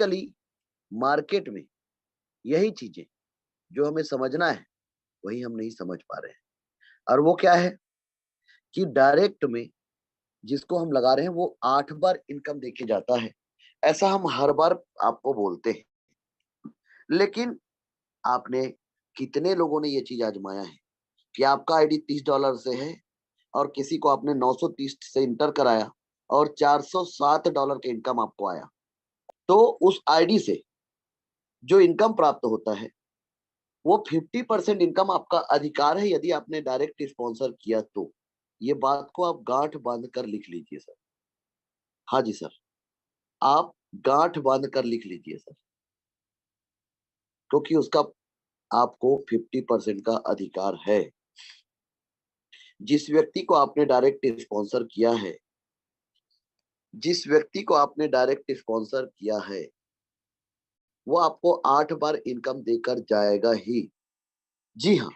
Basically market में यही चीजें जो हमें समझना है वही हम नहीं समझ पा रहे हैं। और वो क्या है कि डायरेक्ट में जिसको हम लगा रहे हैं वो 8 बार इनकम देके जाता है, ऐसा हम हर बार आपको बोलते हैं। लेकिन आपने कितने लोगों ने ये चीज आजमाया है कि आपका आईडी $30 से है और किसी को आपने 930 से इंटर कराया और $407 के इनकम आपको आया। तो उस आईडी से जो इनकम प्राप्त होता है वो 50% इनकम आपका अधिकार है यदि आपने डायरेक्ट स्पॉन्सर किया तो। ये बात को आप गांठ बांध कर लिख लीजिए सर। हाँ जी सर, आप गांठ बांध कर लिख लीजिए सर, क्योंकि उसका आपको 50% का अधिकार है। जिस व्यक्ति को आपने डायरेक्ट स्पॉन्सर किया है, जिस व्यक्ति को आपने डायरेक्ट स्पॉन्सर किया है वो आपको 8 बार इनकम देकर जाएगा ही। जी हाँ,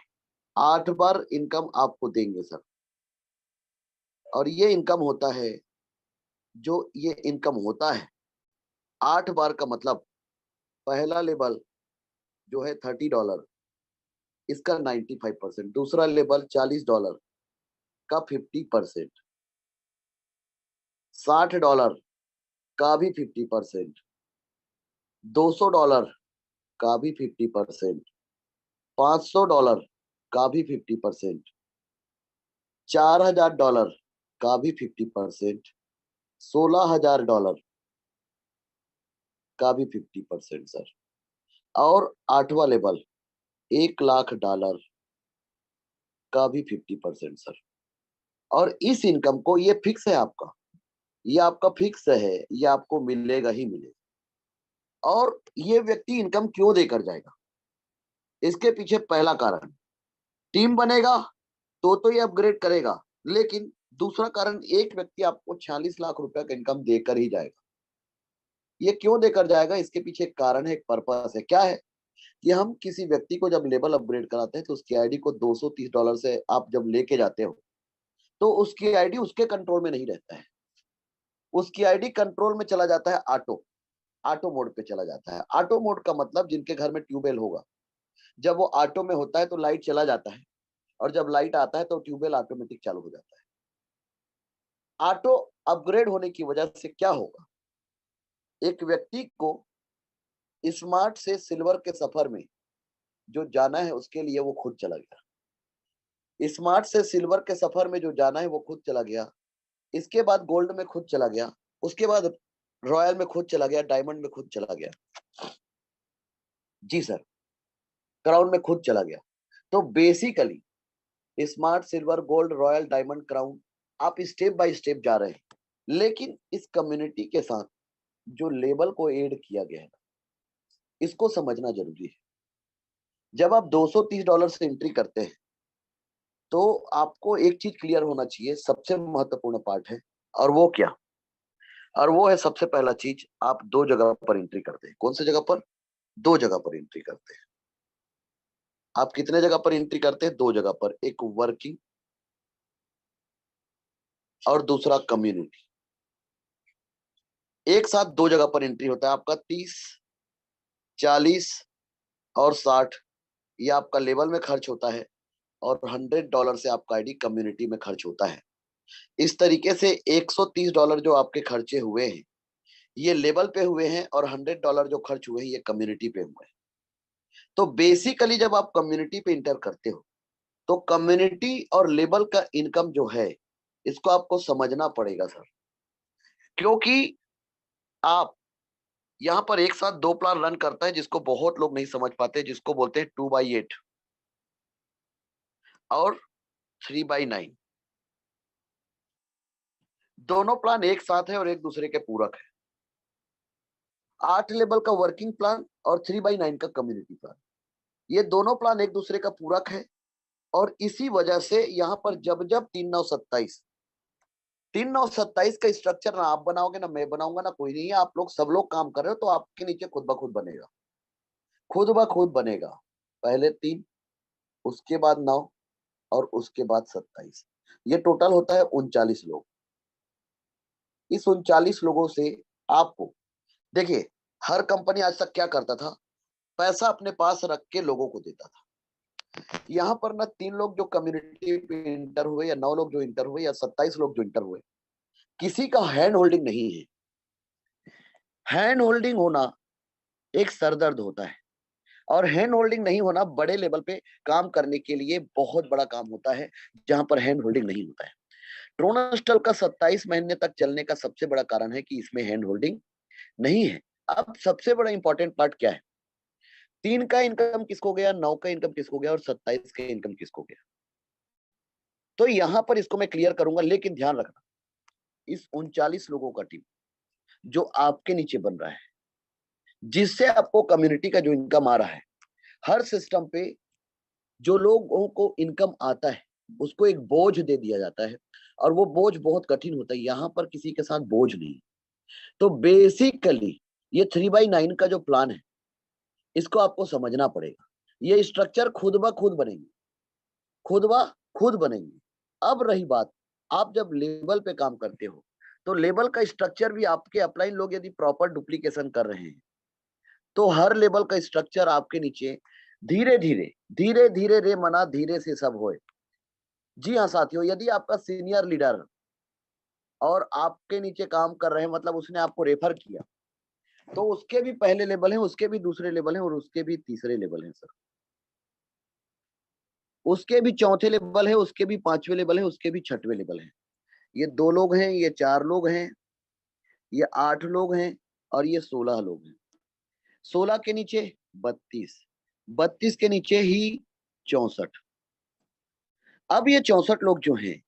8 बार इनकम आपको देंगे सर। और ये इनकम होता है, जो ये इनकम होता है 8 बार का मतलब पहला लेवल जो है $30 इसका 95%, दूसरा लेवल $40 का 50%, $60 का भी 50%, $200 का भी 50%, $500 का भी 50%, $4000 का भी 50%, $16000 का भी 50% सर। और 8वां लेवल $1,00,000 का भी 50% सर। और इस इनकम को, ये फिक्स है आपका, ये आपका फिक्स है, ये आपको मिलेगा ही मिलेगा। और ये व्यक्ति इनकम क्यों देकर जाएगा, इसके पीछे पहला कारण, टीम बनेगा तो ये अपग्रेड करेगा। लेकिन दूसरा कारण, एक व्यक्ति आपको 46 लाख रुपए का इनकम देकर ही जाएगा। ये क्यों देकर जाएगा, इसके पीछे एक कारण है, एक पर्पस है। क्या है कि हम किसी व्यक्ति को जब लेवल अपग्रेड कराते हैं तो उसकी आईडी को $230 से आप जब लेके जाते हो तो उसकी आईडी उसके कंट्रोल में नहीं रहता है। उसकी आईडी कंट्रोल में चला जाता है ऑटो, ऑटो मोड पे चला जाता है। ऑटो मोड का मतलब, जिनके घर में ट्यूबवेल होगा, जब वो ऑटो में होता है तो लाइट चला जाता है, और जब लाइट आता है तो ट्यूबवेल ऑटोमेटिक चालू हो जाता है। ऑटो अपग्रेड होने की वजह से क्या होगा, एक व्यक्ति को स्मार्ट से सिल्वर के सफर में जो जाना है उसके लिए वो खुद चला गया। स्मार्ट से सिल्वर के सफर में जो जाना है वो खुद चला गया। इसके बाद गोल्ड में खुद चला गया, उसके बाद रॉयल में खुद चला गया, डायमंड में खुद चला गया। जी सर, क्राउन में खुद चला गया। तो basically smart, silver, gold, royal, diamond, crown, आप स्टेप बाय स्टेप जा रहे हैं। लेकिन इस कम्युनिटी के साथ जो लेवल को ऐड किया गया है, इसको समझना जरूरी है। जब आप $230 से एंट्री करते हैं तो आपको एक चीज क्लियर होना चाहिए, सबसे महत्वपूर्ण पार्ट है। और वो क्या, और वो है सबसे पहला चीज, आप 2 जगह पर एंट्री करते हैं। कौन सी जगह पर? 2 जगह पर एंट्री करते हैं। आप कितने जगह पर एंट्री करते हैं? 2 जगह पर, एक वर्किंग और दूसरा कम्युनिटी। एक साथ 2 जगह पर एंट्री होता है आपका। 30, 40 और 60 ये आपका लेवल में खर्च होता है, और $100 से आपका आईडी कम्युनिटी में खर्च होता है। इस तरीके से $130 जो आपके खर्चे हुए हैं ये लेवल पे हुए हैं, और $100 जो खर्च हुए हैं ये कम्युनिटी पे हुए हैं। तो बेसिकली जब आप कम्युनिटी पे इंटर करते हो तो कम्युनिटी और लेवल का इनकम जो है इसको आपको समझना पड़ेगा सर। क्योंकि आप यहाँ पर एक साथ 2 प्लान रन करता है, जिसको बहुत लोग नहीं समझ पाते, जिसको बोलते हैं 2/8 और 3/9। दोनों प्लान एक साथ है और एक दूसरे के पूरक है। 8 लेवल का वर्किंग प्लान और 3/9 का कम्युनिटी प्लान, ये दोनों प्लान एक दूसरे का पूरक है। और इसी वजह से यहाँ पर जब जब 3 9 27 का स्ट्रक्चर ना आप बनाओगे, ना मैं बनाऊंगा, ना कोई नहीं है, आप लोग सब लोग काम कर रहे हो, तो आपके नीचे खुद ब खुद बनेगा, खुद ब खुद बनेगा। पहले 3, उसके बाद 9 और उसके बाद 27, ये टोटल होता है 39 लोग। इस 39 लोगों से आपको, देखिए, हर कंपनी आज तक क्या करता था, पैसा अपने पास रख के लोगों को देता था। यहाँ पर ना 3 लोग जो कम्युनिटी पे इंटर हुए या 9 लोग जो इंटर हुए या 27 लोग जो इंटर हुए, किसी का हैंड होल्डिंग नहीं है। हैंड होल्डिंग होना एक सरदर्द होता है और हैंड होल्डिंग नहीं होना बड़े लेवल पे काम करने के लिए बहुत बड़ा काम होता है, जहां पर हैंड होल्डिंग नहीं होता है। ट्रोनस्टल का 27 महीने तक चलने का सबसे बड़ा कारण है कि इसमें हैंड होल्डिंग नहीं है। अब सबसे बड़ा इंपॉर्टेंट पार्ट क्या है, 3 का इनकम किसको गया, 9 का इनकम किसको गया और 27 का इनकम किसको गया। तो यहां पर इसको मैं क्लियर करूंगा, लेकिन ध्यान रखना, इस 39 लोगों का टीम जो आपके नीचे बन रहा है, जिससे आपको कम्युनिटी का जो इनकम आ रहा है, हर सिस्टम पे जो लोगों को इनकम आता है उसको एक बोझ दे दिया जाता है और वो बोझ बहुत कठिन होता है। यहाँ पर किसी के साथ बोझ नहीं। तो बेसिकली ये 3/9 का जो प्लान है, इसको आपको समझना पड़ेगा। ये स्ट्रक्चर खुद ब खुद बनेंगे, खुद ब खुद बनेंगे। अब रही बात, आप जब लेवल पे काम करते हो तो लेवल का स्ट्रक्चर भी आपके अपलाइन लोग यदि प्रॉपर डुप्लीकेशन कर रहे हैं तो हर लेवल का स्ट्रक्चर आपके नीचे धीरे धीरे धीरे धीरे रे मना धीरे से सब होए। जी हाँ साथियों, यदि आपका सीनियर लीडर और आपके नीचे काम कर रहे हैं, मतलब उसने आपको रेफर किया, तो उसके भी पहले लेवल है, उसके भी दूसरे लेवल है और उसके भी तीसरे लेवल है सर। उसके भी चौथे लेवल है, उसके भी 5वें लेवल है, उसके भी 6वें लेवल है। ये 2 लोग हैं, ये 4 लोग हैं, ये 8 लोग हैं और ये 16 लोग हैं। 16 के नीचे 32, 32 के नीचे ही 64। अब ये 64 लोग जो हैं,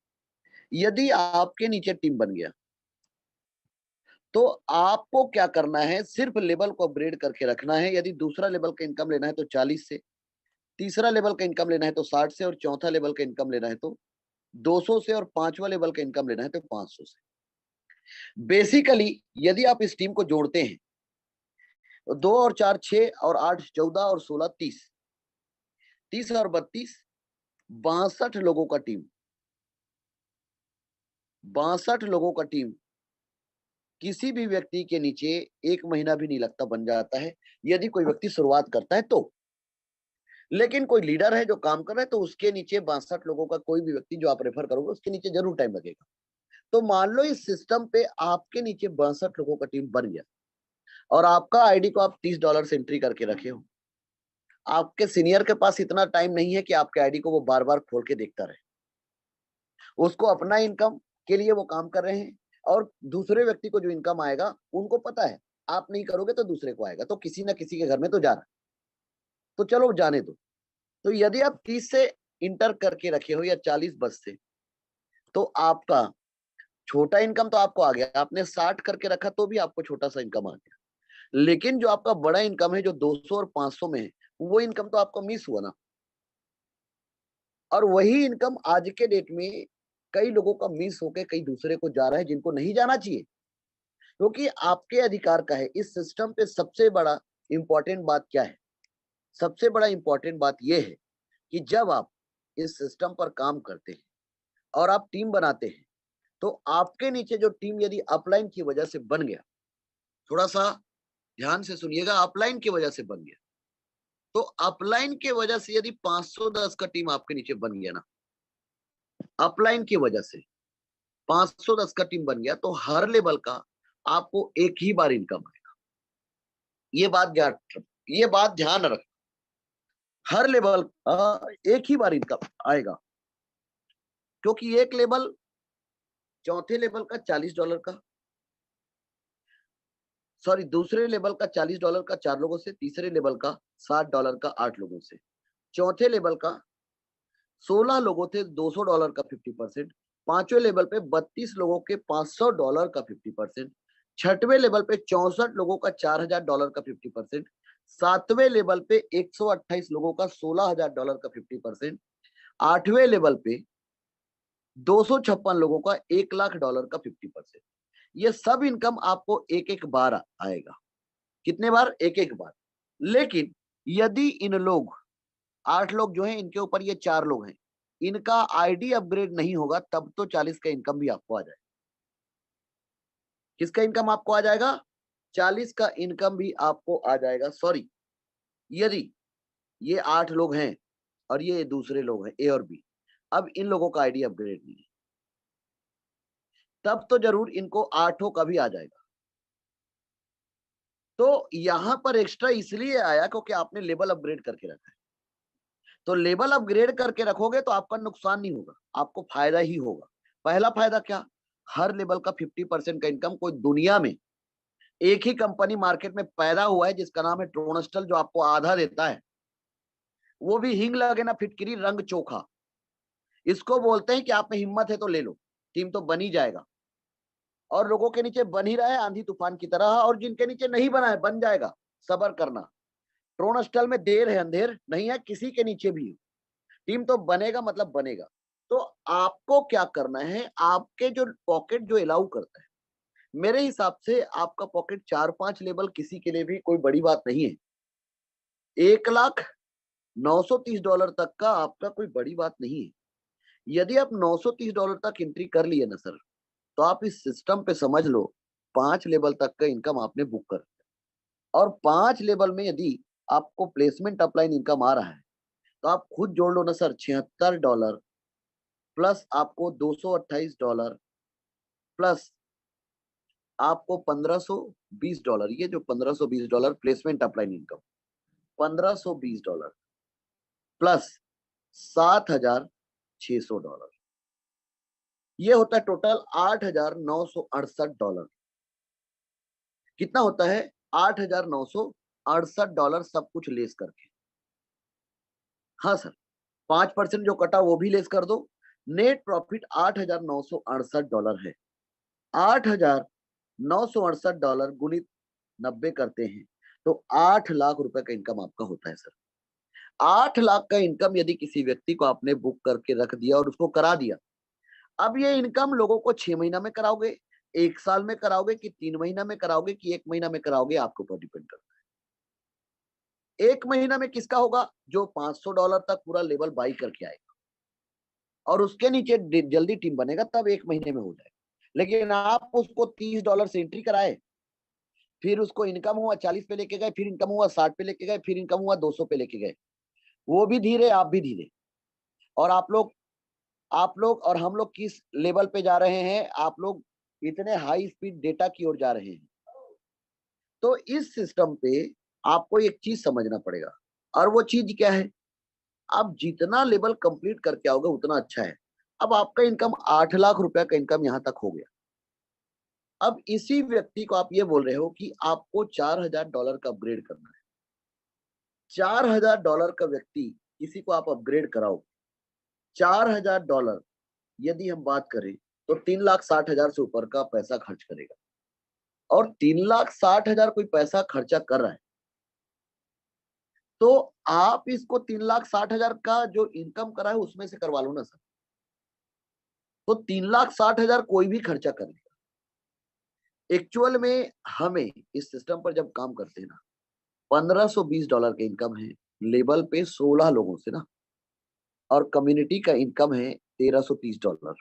यदि आपके नीचे टीम बन गया तो आपको क्या करना है, सिर्फ लेवल को अपग्रेड करके रखना है। यदि दूसरा लेवल का इनकम लेना है तो 40 से, तीसरा लेवल का इनकम लेना है तो 60 से और चौथा लेवल का इनकम लेना है तो 200 से और 5वां लेवल का इनकम लेना है तो 500 से। बेसिकली यदि आप इस टीम को जोड़ते हैं तो 2 और 4 6 और 8 14 और 16 30, 30 और 32 62 लोगों का टीम, 62 लोगों का टीम किसी भी व्यक्ति के नीचे 1 महीना भी नहीं लगता बन जाता है, यदि कोई व्यक्ति शुरुआत करता है तो। लेकिन कोई लीडर है जो काम कर रहा है तो उसके नीचे 62 लोगों का कोई भी व्यक्ति जो आप रेफर करोगे उसके नीचे जरूर टाइम लगेगा। तो मान लो इस सिस्टम पे आपके नीचे 62 लोगों का टीम बन गया और आपका आईडी को आप $30 से एंट्री करके रखे हो। आपके सीनियर के पास इतना टाइम नहीं है कि आपके आईडी को वो बार बार खोल के देखता रहे। उसको अपना इनकम के लिए वो काम कर रहे हैं और दूसरे व्यक्ति को जो इनकम आएगा उनको पता है आप नहीं करोगे तो दूसरे को आएगा, तो किसी ना किसी के घर में तो जा रहा है, तो चलो जाने दो। तो यदि आप 30 से इंटर करके रखे हो या 40 बस से, तो आपका छोटा इनकम तो आपको आ गया। आपने 60 करके रखा तो भी आपको छोटा सा इनकम आ गया, लेकिन जो आपका बड़ा इनकम है जो 200 और 500 में है, वो इनकम तो आपको मिस हुआ ना। और वही इनकम आज के डेट में कई लोगों का मिस होके कई दूसरे को जा रहा है जिनको नहीं जाना चाहिए, क्योंकि आपके अधिकार का है। इस सिस्टम पे सबसे बड़ा इंपॉर्टेंट बात क्या है, सबसे बड़ा इंपॉर्टेंट बात यह है कि जब आप इस सिस्टम पर काम करते हैं और आप टीम बनाते हैं, तो आपके नीचे जो टीम यदि अपलाइन की वजह से बन गया, थोड़ा सा ध्यान से सुनिएगा, अपलाइन की वजह से बन गया, तो अपलाइन की वजह से यदि 510 का टीम आपके नीचे बन गया ना, अपलाइन की वजह से 510 का टीम बन गया, तो हर लेवल का आपको एक ही बार इनकम आएगा। ये बात ध्यान रख, हर लेवल एक ही बार इनकम आएगा, क्योंकि एक लेवल चौथे लेवल का $40 का, सॉरी दूसरे लेवल का $40 का 4 लोगों से, तीसरे लेवल का $60 का 8 लोगों से, चौथे लेवल का 16 लोगों थे $200 का 50%, 5वें लेवल पे 32 लोगों के $500 का 50%, 6वें लेवल पे 64 लोगों का $4000 का 50%, 7वें लेवल पे 128 लोगों का $16000 का 50%, 8वें लेवल पे 256 लोगों का $1,00,000 का 50%। ये सब इनकम आपको एक एक बार आएगा। कितने बार? एक एक बार। लेकिन यदि इन लोग 8 लोग जो हैं, इनके ऊपर ये 4 लोग हैं, इनका आईडी अपग्रेड नहीं होगा तब तो 40 का इनकम भी आपको आ जाएगा। किसका इनकम आपको आ जाएगा? 40 का इनकम भी आपको आ जाएगा। सॉरी, यदि ये 8 लोग हैं और ये दूसरे लोग हैं ए और बी, अब इन लोगों का आईडी अपग्रेड नहीं है, तब तो जरूर इनको 8 का भी आ जाएगा। तो यहां पर एक्स्ट्रा इसलिए आया क्योंकि आपने लेवल अपग्रेड करके रखा है। तो लेवल अपग्रेड करके रखोगे तो आपका नुकसान नहीं होगा, आपको फायदा ही होगा। पहला फायदा क्या, हर लेवल का 50% का इनकम कोई दुनिया में एक ही कंपनी मार्केट में पैदा हुआ है जिसका नाम है ट्रोनस्टल, जो आपको आधा देता है। वो भी हिंग लगे ना फिटकिरी रंग चोखा। इसको बोलते हैं कि आप में हिम्मत है तो ले लो, टीम तो बन ही जाएगा। और लोगों के नीचे बन ही रहा है आंधी तूफान की तरह, और जिनके नीचे नहीं बना है बन जाएगा, सबर करना। ट्रोनस्टल में देर है अंधेर नहीं है, किसी के नीचे भी टीम तो बनेगा, मतलब बनेगा। तो आपको क्या करना है, आपके जो पॉकेट जो अलाउ करता है, मेरे हिसाब से आपका पॉकेट 4-5 लेवल किसी के लिए भी कोई बड़ी बात नहीं है। $1,930 तक का आपका कोई बड़ी बात नहीं है। यदि आप $930 तक एंट्री कर लिए ना सर, तो आप इस सिस्टम पे समझ लो 5 लेवल तक का इनकम आपने बुक कर दिया। और 5 लेवल में यदि आपको प्लेसमेंट अपलाइन इनकम आ रहा है, तो आप खुद जोड़ लो ना सर, $76 प्लस आपको $228 प्लस आपको $1520, ये जो $1520 प्लेसमेंट अपलाइन इनकम, $1520 प्लस $7,600, ये होता है टोटल $8,968। कितना होता है, $8,968 सब कुछ लेस करके। हाँ सर, 5% जो कटा वो भी लेस कर दो, नेट प्रॉफिट $8,968 है। $8,968 गुणित 90 करते हैं तो 8 लाख रुपए का इनकम आपका होता है सर। 8 लाख का इनकम यदि किसी व्यक्ति को आपने बुक करके रख दिया और उसको करा दिया, अब ये इनकम लोगों को 6 महीना में कराओगे, 1 साल में कराओगे कि 3 महीना में कराओगे कि 1 महीना में कराओगे, आपके ऊपर डिपेंड करता है। 1 महीना में किसका होगा, जो $500 तक पूरा लेवल बाई करके आएगा और उसके नीचे जल्दी टीम बनेगा, तब 1 महीने में हो जाएगा। लेकिन आप उसको $30 से एंट्री कराए, फिर उसको इनकम हुआ 40 पे लेके गए, फिर इनकम हुआ 60 पे लेके गए, फिर इनकम हुआ 200 पे लेके गए, वो भी धीरे आप भी धीरे। और आप लोग और हम लोग किस लेवल पे जा रहे हैं, आप लोग इतने हाई स्पीड डेटा की ओर जा रहे हैं। तो इस सिस्टम पे आपको एक चीज समझना पड़ेगा, और वो चीज क्या है, आप जितना लेवल कंप्लीट करके आओगे उतना अच्छा है। अब आपका इनकम 8 लाख रुपए का इनकम यहां तक हो गया। अब इसी व्यक्ति को आप ये बोल रहे हो कि आपको $4,000 का अपग्रेड करना है। $4,000 का व्यक्ति किसी को आप अपग्रेड कराओ, $4,000 यदि हम बात करें तो 3,60,000 से ऊपर का पैसा खर्च करेगा। और 3,60,000 कोई पैसा खर्चा कर रहा है, तो आप इसको 3,60,000 का जो इनकम करा है उसमें से करवा लो ना सर। तो 3,60,000 कोई भी खर्चा कर लेगा। एक्चुअल में हमें इस सिस्टम पर जब काम करते हैं ना, $1,520 का इनकम है लेवल पे 16 लोगों से ना, और कम्युनिटी का इनकम है $1,330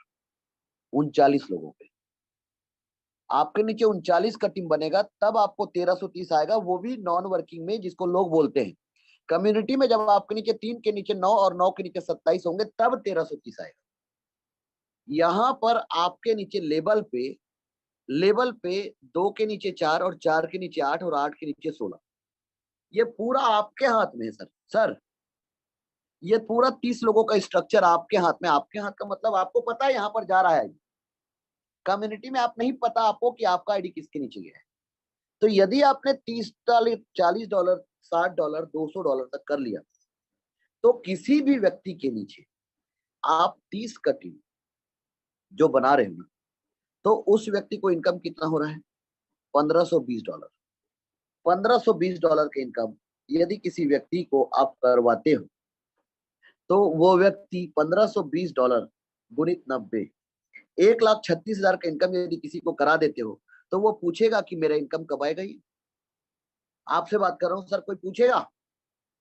39 लोगों पे। आपके नीचे 39 का टीम बनेगा तब आपको 1,330 आएगा, वो भी नॉन वर्किंग में, जिसको लोग बोलते हैं। कम्युनिटी में जब आपके नीचे 3 के नीचे 9 और 9 के नीचे 27 होंगे तब 1,330 आएगा। यहां पर आपके नीचे लेवल पे 2 के नीचे 4 और 4 के नीचे 8 और 8 के नीचे 16, ये पूरा आपके हाथ में है सर। ये पूरा 30 लोगों का स्ट्रक्चर आपके हाथ में। आपके हाथ का मतलब आपको पता है यहाँ पर जा रहा है। कम्युनिटी में आप नहीं पता आपको कि आपका आईडी किसके नीचे गया है। तो यदि आपने 30 $40 $60 $200 तक कर लिया, तो किसी भी व्यक्ति के नीचे आप 30 का टीम जो बना रहे हो ना, तो उस व्यक्ति को इनकम कितना हो रहा है, $1,520। $1,520 का इनकम यदि किसी व्यक्ति को आप करवाते हो, तो वो व्यक्ति $1,520 गुणित 90, 1,36,000 का इनकम यदि किसी को करा देते हो, तो वो पूछेगा कि मेरा इनकम कब आएगा। ये आपसे बात कर रहा हूं सर, कोई पूछेगा?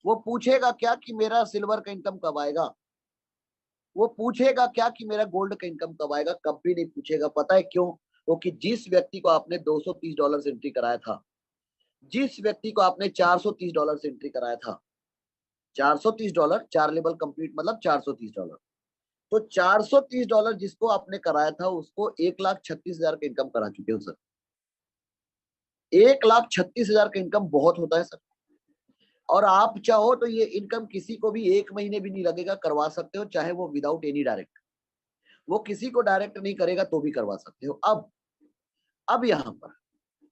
वो पूछेगा क्या कि मेरा सिल्वर का इनकम कब आएगा? वो पूछेगा क्या कि मेरा गोल्ड का इनकम कब आएगा? कभी नहीं पूछेगा। पता है क्यों? क्योंकि जिस व्यक्ति को आपने $230 से एंट्री कराया था, जिस व्यक्ति को आपने $430 से एंट्री कराया था, $430, 4 लेवल कंप्लीट मतलब $430, तो $430 जिसको आपने कराया था उसको 1,36,000 का इनकम करा चुके हो सर। 1,36,000 का इनकम बहुत होता है सर। और आप चाहो तो ये इनकम किसी को भी 1 महीने भी नहीं लगेगा, करवा सकते हो, चाहे वो विदाउट एनी डायरेक्ट, वो किसी को डायरेक्ट नहीं करेगा तो भी करवा सकते हो। अब यहाँ पर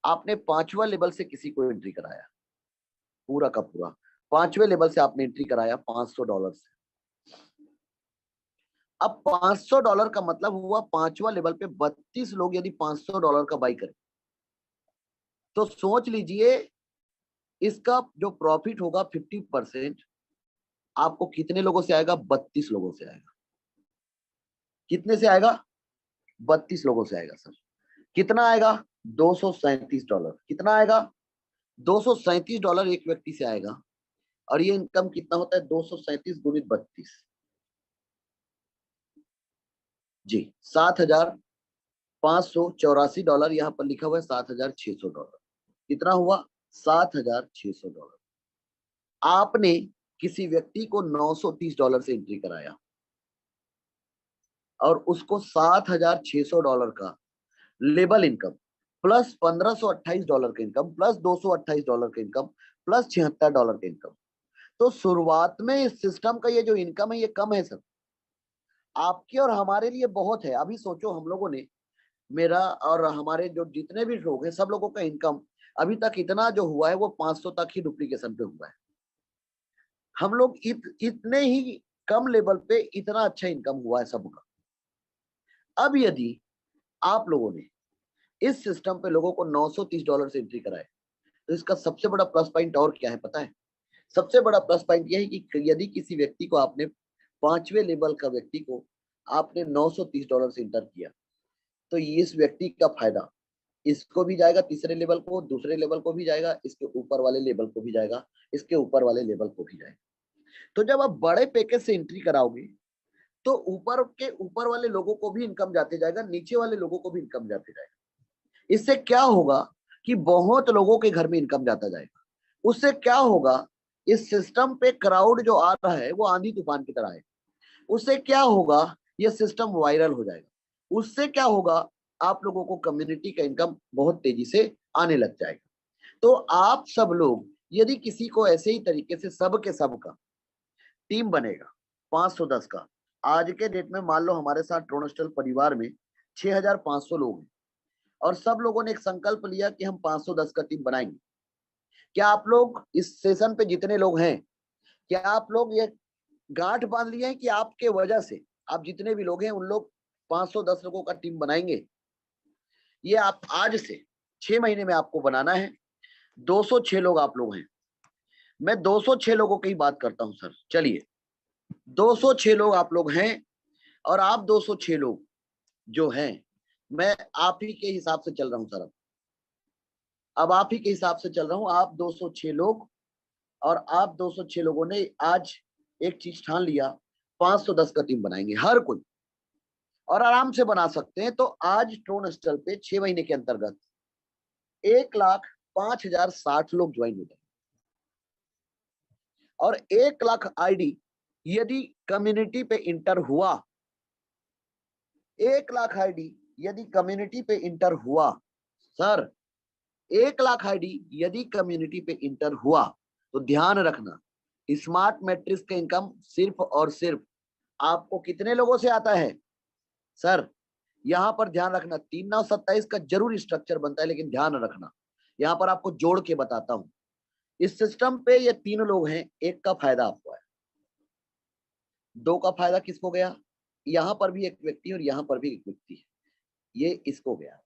आपने 5वां लेवल से किसी को एंट्री कराया, पूरा का पूरा 5वें लेवल से आपने एंट्री कराया $500 से। अब $500 का मतलब हुआ 5वां लेवल पे 32 लोग यदि $500 का बाई करें, तो सोच लीजिए इसका जो प्रॉफिट होगा 50% आपको कितने लोगों से आएगा? 32 लोगों से आएगा। कितने से आएगा? 32 लोगों से आएगा सर। कितना आएगा? $237। कितना आएगा? $237 एक व्यक्ति से आएगा। और ये इनकम कितना होता है? 237 गुणित 32 जी, $7,584। यहाँ पर लिखा हुआ है $7,600। कितना हुआ? $7,600। आपने किसी व्यक्ति को $930 से एंट्री कराया और उसको $7,600 का लेबल इनकम प्लस $1,528 का इनकम प्लस $228 का इनकम प्लस $76 का इनकम। तो शुरुआत में इस सिस्टम का ये जो इनकम है ये कम है सर, आपके और हमारे लिए बहुत है। अभी सोचो हम लोगों ने, मेरा और हमारे जो जितने भी लोग हैं सब लोगों का इनकम अभी तक इतना जो हुआ है वो 500 तक ही डुप्लीकेशन पे हुआ है। हम लोग इतने ही कम लेवल पे इतना अच्छा इनकम हुआ है सबका। अब यदि आप लोगों ने इस सिस्टम पे लोगों को $930 से एंट्री कराए, तो इसका सबसे बड़ा प्लस पॉइंट और क्या है पता है? सबसे बड़ा प्लस पॉइंट यह है कि यदि किसी व्यक्ति को आपने 5वें लेवल का व्यक्ति को आपने $930 से इंटर किया, तो इस व्यक्ति का फायदा इसको भी जाएगा, तीसरे लेवल को, दूसरे लेवल को भी जाएगा, इसके ऊपर वाले लेवल को भी जाएगा, इसके ऊपर वाले लेवल को भी जाएगा। तो जब आप बड़े पैकेज से एंट्री कराओगे तो ऊपर के ऊपर वाले लोगों को भी इनकम जाते जाएगा, नीचे वाले लोगों को भी इनकम जाते जाएगा। इससे क्या होगा कि बहुत लोगों के घर में इनकम जाता जाएगा। उससे क्या होगा, इस सिस्टम पे क्राउड जो आ रहा है वो आंधी तूफान की तरह है। उससे क्या होगा, ये सिस्टम वायरल हो जाएगा। उससे क्या होगा, आप लोगों को कम्युनिटी का इनकम बहुत तेजी से आने लग जाएगा। तो आप सब लोग यदि किसी को ऐसे ही तरीके से सब के सब का टीम बनेगा 510 का, आज के डेट में मान लो हमारे साथ ट्रोनस्टल परिवार में 6,500 लोग हैं और सब लोगों ने एक संकल्प लिया कि हम 510 का टीम बनाएंगे। क्या आप लोग इस सेशन पे जितने लोग हैं, क्या आप लोग ये गांठ बांध लिए हैं कि आपके वजह से आप जितने भी लोग हैं उन लोग 510 लोगों का टीम बनाएंगे? ये आप आज से 6 महीने में आपको बनाना है। 206 लोग आप लोग हैं, मैं 206 लोगों की बात करता हूं सर। चलिए 206 लोग आप लोग हैं और आप 206 लोग जो हैं, मैं आप ही के हिसाब से चल रहा हूं सर। अब आप ही के हिसाब से चल रहा हूं। आप 206 लोग और आप 206 लोगों ने आज एक चीज ठान लिया, 510 का टीम बनाएंगे हर कोई, और आराम से बना सकते हैं। तो आज ट्रोनस्टल पे 6 महीने के अंतर्गत 1,05,060 लोग ज्वाइन होते हैं और 1,00,000 आईडी यदि कम्युनिटी पे इंटर हुआ, 1,00,000 आईडी यदि कम्युनिटी पे इंटर हुआ सर, 1,00,000 आईडी यदि कम्युनिटी पे इंटर हुआ, तो ध्यान रखना स्मार्ट मैट्रिक्स का इनकम सिर्फ और सिर्फ आपको कितने लोगों से आता है सर? यहां पर ध्यान रखना 3,927 का जरूर स्ट्रक्चर बनता है, लेकिन ध्यान रखना यहां पर आपको जोड़ के बताता हूं। इस सिस्टम पे ये 3 लोग हैं, एक का फायदा आपको है, 2 का फायदा किसको गया? यहां पर भी एक व्यक्ति और यहां पर भी एक व्यक्ति है, ये इसको गया।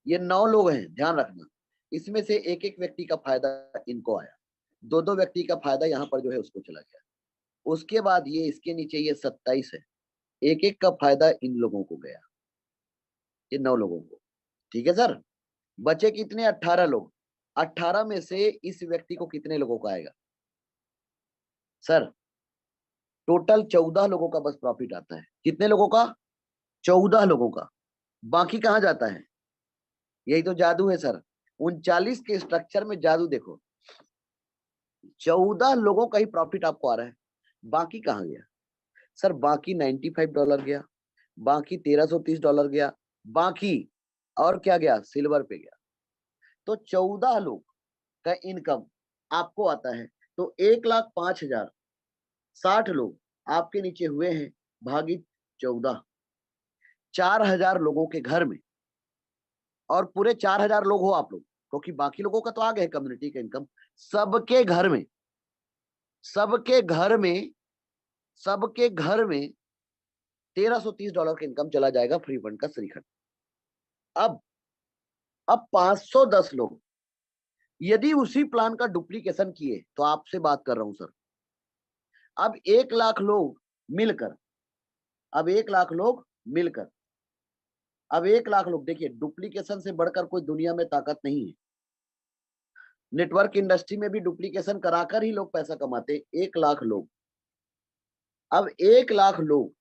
ये 9 लोग हैं, ध्यान रखना। इसमें से एक एक व्यक्ति का फायदा इनको आया, 2-2 व्यक्ति का फायदा यहाँ पर जो है उसको चला गया। उसके बाद ये इसके नीचे ये 27 है, एक एक का फायदा इन लोगों को गया, ये 9 लोगों को। ठीक है सर? बचे कितने? 18 लोग। 18 में से इस व्यक्ति को कितने लोगों का आएगा सर? टोटल 14 लोगों का बस प्रॉफिट आता है। कितने लोगों का? 14 लोगों का। बाकी कहां जाता है? यही तो जादू है सर। 39 के स्ट्रक्चर में जादू देखो, 14 लोगों का ही प्रॉफिट आपको आ रहा है, बाकी कहाँ गया सर? बाकी $95 गया, बाकी $1330 गया, बाकी और क्या गया? सिल्वर पे गया। तो 14 लोग का इनकम आपको आता है, तो 1,05,000, 60 लोग आपके नीचे हुए हैं, भागित 14, 4,000 लोगों के घर में, और पूरे 4,000 लोग हो आप लोग, क्योंकि बाकी लोगों का तो आ गया कम्युनिटी का इनकम। सबके घर में, सबके घर में, सबके घर में $1,330 का इनकम चला जाएगा फ्री फंड का श्रीखंड। अब 510 लोग यदि उसी प्लान का डुप्लीकेशन किए, तो आपसे बात कर रहा हूं सर, अब 1,00,000 लोग मिलकर, अब 1,00,000 लोग मिलकर, अब 1,00,000 लोग, देखिए डुप्लीकेशन से बढ़कर कोई दुनिया में ताकत नहीं है। नेटवर्क इंडस्ट्री में भी डुप्लीकेशन कराकर ही लोग पैसा कमाते। 1,00,000 लोग, अब 1,00,000 लोग,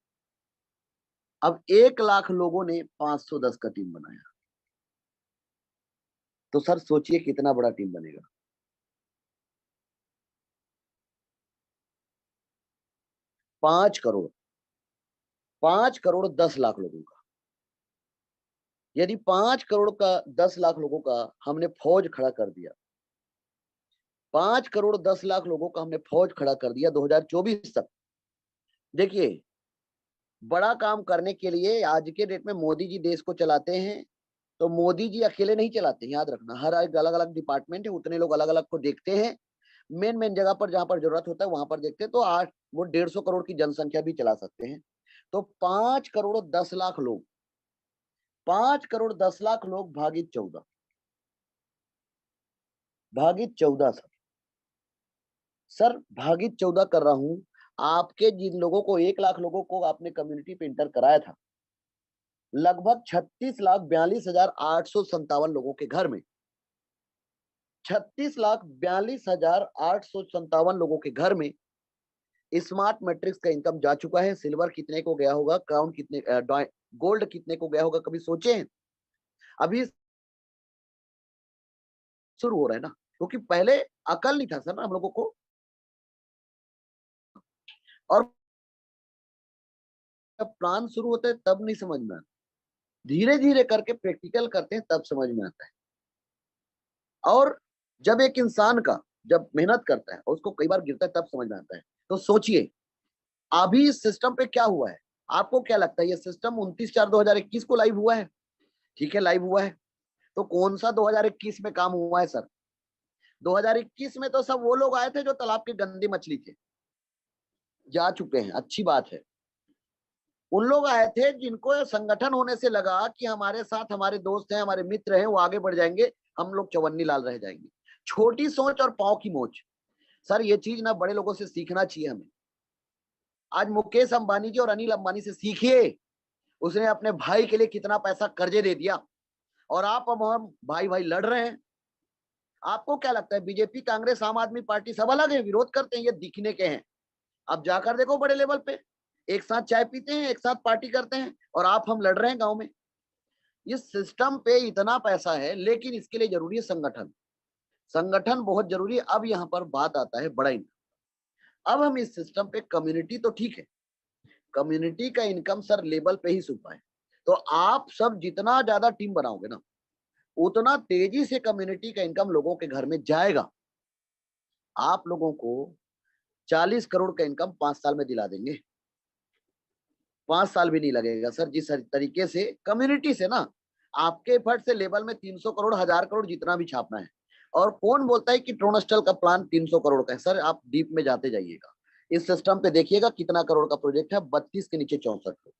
अब 1,00,000 लोगों ने 510 का टीम बनाया, तो सर सोचिए कितना बड़ा टीम बनेगा। 5 करोड़, 5 करोड़ 10 लाख लोगों का, यदि 5 करोड़ का 10 लाख लोगों का हमने फौज खड़ा कर दिया, 5 करोड़ 10 लाख लोगों का हमने फौज खड़ा कर दिया 2024 तक। देखिए, बड़ा काम करने के लिए आज के डेट में मोदी जी देश को चलाते हैं, तो मोदी जी अकेले नहीं चलाते, याद रखना। हर एक अलग अलग डिपार्टमेंट है, उतने लोग अलग अलग को देखते हैं, मेन मेन जगह पर जहां पर जरूरत होता है वहां पर देखते हैं। तो आज वो 150 करोड़ की जनसंख्या भी चला सकते हैं। तो 5 करोड़ 10 लाख लोग, 5 करोड़ 10 लाख लोग भागित 14, भागित 14 सर, सर भागित 14 कर रहा हूं। आपके जिन लोगों को 1,00,000 लोगों को आपने कम्युनिटी पे इंटर कराया था, लगभग 36,42,857 लोगों के घर में, 36,42,857 लोगों के घर में स्मार्ट मैट्रिक्स का इनकम जा चुका है। सिल्वर कितने को गया होगा, क्राउन कितने, गोल्ड कितने को गया होगा, कभी सोचे हैं? अभी शुरू हो रहा है ना, क्योंकि पहले अकल नहीं था सर ना हम लोगों को, और जब प्लान शुरू होते हैं तब नहीं समझ में आता, धीरे धीरे करके प्रैक्टिकल करते हैं तब समझ में आता है। और जब एक इंसान का जब मेहनत करता है और उसको कई बार गिरता है तब समझ में आता है। तो सोचिए अभी इस सिस्टम पे क्या हुआ है, आपको क्या लगता है? ये सिस्टम 29/4/2021 को लाइव हुआ है, ठीक है लाइव हुआ है। तो कौन सा 2021 में काम हुआ है सर? 2021 में तो सब वो लोग आए थे जो तालाब की गंदी मछली थे, जा चुके हैं, अच्छी बात है। उन लोग आए थे जिनको संगठन होने से लगा कि हमारे साथ हमारे दोस्त हैं, हमारे मित्र हैं, वो आगे बढ़ जाएंगे, हम लोग चवन्नी लाल रह जाएंगे। छोटी सोच और पांव की मोच, सर ये चीज ना बड़े लोगों से सीखना चाहिए हमें। आज मुकेश अंबानी जी और अनिल अंबानी से सीखिए, उसने अपने भाई के लिए कितना पैसा कर्जे दे दिया, और आप अब हम भाई भाई लड़ रहे हैं। आपको क्या लगता है बीजेपी, कांग्रेस, आम आदमी पार्टी सब अलग है, विरोध करते हैं, ये दिखने के हैं। अब जाकर देखो बड़े लेवल पे, एक साथ चाय पीते हैं, एक साथ पार्टी करते हैं, और आप हम लड़ रहे हैं गांव में। इस सिस्टम पे इतना पैसा है, लेकिन इसके लिए जरूरी है संगठन, संगठन बहुत जरूरी है। अब यहाँ पर बात आता है बड़ा इनकम। अब हम इस सिस्टम पे, कम्युनिटी तो ठीक है, कम्युनिटी का इनकम सर लेवल पे ही छुपा है। तो आप सब जितना ज्यादा टीम बनाओगे ना, उतना तेजी से कम्युनिटी का इनकम लोगों के घर में जाएगा। आप लोगों को 40 करोड़ का इनकम 5 साल में दिला देंगे, 5 साल भी नहीं लगेगा सर। जिस तरीके से कम्युनिटी से ना, आपके एफर्ट से लेवल में 300 करोड़, 1,000 करोड़ जितना भी छापना है। और कौन बोलता है कि ट्रोनस्टल का प्लान 300 करोड़ का है? सर आप डीप में जाते जाइएगा, इस सिस्टम पे देखिएगा कितना करोड़ का प्रोजेक्ट है। 32 के नीचे 64 लोग।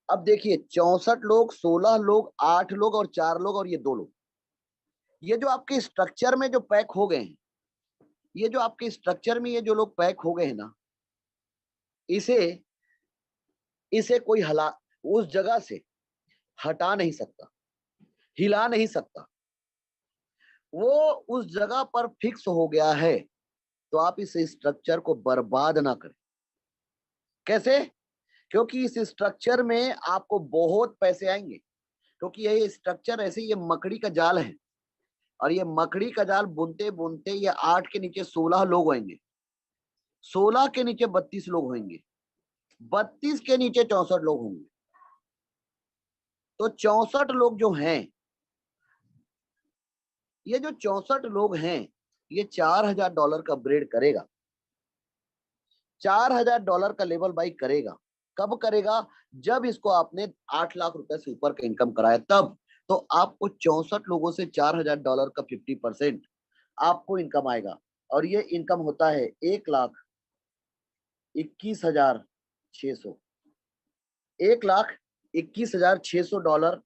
अब देखिए 64 लोग, 16 लोग, 8 लोग और 4 लोग और ये 2 लोग, ये जो आपके स्ट्रक्चर में जो पैक हो गए हैं, ये जो आपके स्ट्रक्चर में ये जो लोग पैक हो गए हैं ना, इसे इसे कोई हला, उस जगह से हटा नहीं सकता, हिला नहीं सकता, वो उस जगह पर फिक्स हो गया है। तो आप इस स्ट्रक्चर को बर्बाद ना करें। कैसे? क्योंकि इस स्ट्रक्चर में आपको बहुत पैसे आएंगे, क्योंकि ये स्ट्रक्चर ऐसे, ये मकड़ी का जाल है, और ये मकड़ी का जाल बुनते बुनते ये 8 के नीचे 16 लोग होंगे, 16 के नीचे 32 लोग होंगे, 32 के नीचे 64 लोग होंगे। तो 64 लोग जो हैं, ये जो 64 लोग हैं, ये $4000 का अपग्रेड करेगा, $4000 का लेवल बाई करेगा। कब करेगा? जब इसको आपने 8 लाख रुपए से ऊपर का इनकम कराया तब। तो आपको 64 लोगों से $4000 का 50% आपको इनकम आएगा। और ये इनकम होता है 1,21,600, $1,21,600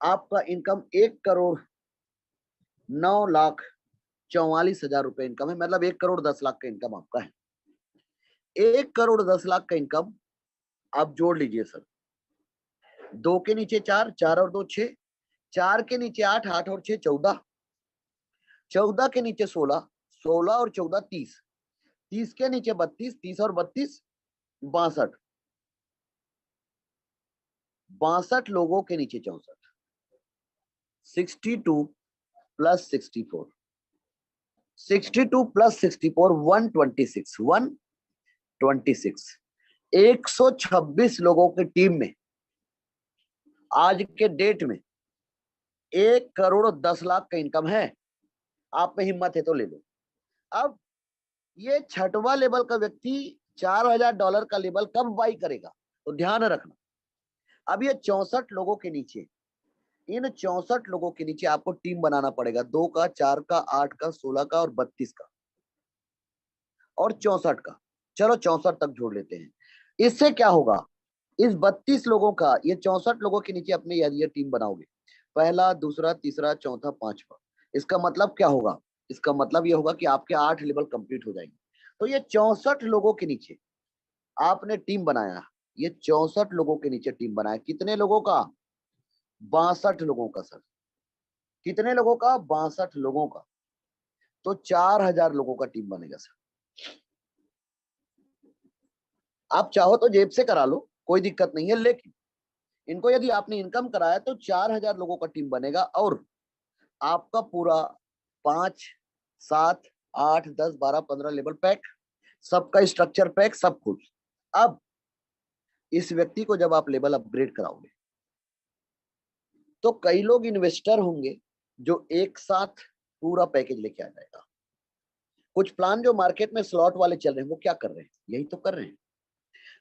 आपका इनकम। 1,09,44,000 रुपए इनकम है, मतलब 1,10,00,000 का इनकम आपका है। 1,10,00,000 का इनकम आप जोड़ लीजिए सर। 2 के नीचे 4, 4 और 2 6, 4 के नीचे 8, 8 और 6 14, 14 के नीचे 16, 16 और 14 30, 30 के नीचे 32, 30 और 32 62, 62 लोगों के नीचे 64, 62 प्लस 64, 62 प्लस 64 126, 126, 126 लोगों की टीम में आज के डेट में 1,10,00,000 का इनकम है। आप में हिम्मत है तो ले लो। अब ये छठवां लेवल का व्यक्ति $4000 का लेवल कब बाई करेगा? तो ध्यान रखना, अब ये 64 लोगों के नीचे, इन 64 लोगों के नीचे आपको टीम बनाना पड़ेगा, 2 का, 4 का, 8 का, 16 का और 32 का और 64 का। चलो 64 तक जोड़ लेते हैं। इससे क्या होगा? इस 32 लोगों का, ये 64 लोगों के नीचे अपने ये टीम बनाओगे, पहला, दूसरा, तीसरा, चौथा, पांचवा। इसका मतलब क्या होगा? इसका मतलब ये होगा कि आपके 8 लेवल कंप्लीट हो जाएंगे। तो ये 64 लोगों के नीचे आपने टीम बनाया, ये 64 लोगों के नीचे टीम बनाया। कितने लोगों का? 62 लोगों का सर। कितने लोगों का? 62 लोगों का। तो 4000 लोगों का टीम बनेगा सर। आप चाहो तो जेब से करा लो, कोई दिक्कत नहीं है, लेकिन इनको यदि आपने इनकम कराया तो 4000 लोगों का टीम बनेगा और आपका पूरा 5, 7, 8, 10, 12, 15 लेवल पैक, सबका स्ट्रक्चर पैक, सब कुछ। अब इस व्यक्ति को जब आप लेवल अपग्रेड कराओगे तो कई लोग इन्वेस्टर होंगे जो एक साथ पूरा पैकेज लेके आ जाएगा। कुछ प्लान जो मार्केट में स्लॉट वाले चल रहे हैं वो क्या कर रहे हैं? यही तो कर रहे हैं।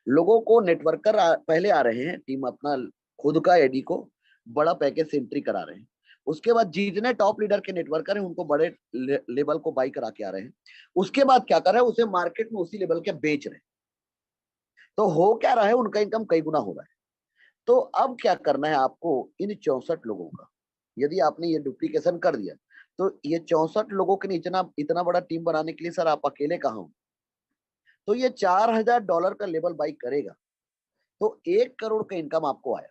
लोगों को नेटवर्कर पहले आ रहे हैं, टीम अपना खुद का एडी को बड़ा पैकेज से एंट्री करा रहे हैं। उसके बाद जितने टॉप लीडर के नेटवर्कर हैं उनको बड़े लेवल को बाई करा के आ रहे हैं। उसके बाद क्या कर रहे हैं? उसे मार्केट में उसी लेवल के बेच रहे हैं। तो हो क्या रहा है? उनका इनकम कई गुना हो रहा है। तो अब क्या करना है आपको? इन 64 लोगों का यदि आपने ये डुप्लीकेशन कर दिया तो ये 64 लोगों के इतना इतना बड़ा टीम बनाने के लिए सर आप अकेले कहाँ हो? तो ये $4000 का लेवल बाई करेगा तो 1 करोड़ का इनकम आपको आया।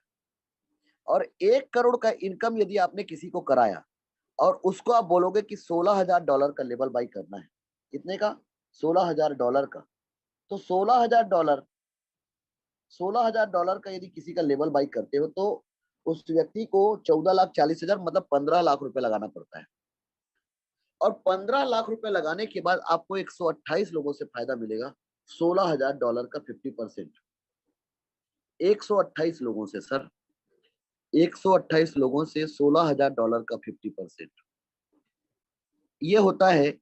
और 1 करोड़ का इनकम यदि आपने किसी को कराया और उसको आप बोलोगे कि $16,000 का लेवल बाई करना है, कितने का? $16,000 का। तो $16,000 का यदि किसी का लेवल बाई करते हो तो उस व्यक्ति को 14,40,000 मतलब 15 लाख रुपए लगाना पड़ता है। और 15 लाख रुपए लगाने के बाद आपको 128 लोगों से फायदा मिलेगा, $16,000 का 50%। 128 लोगों से सर, 128 लोगों से $16,000 का 50%। ये होता है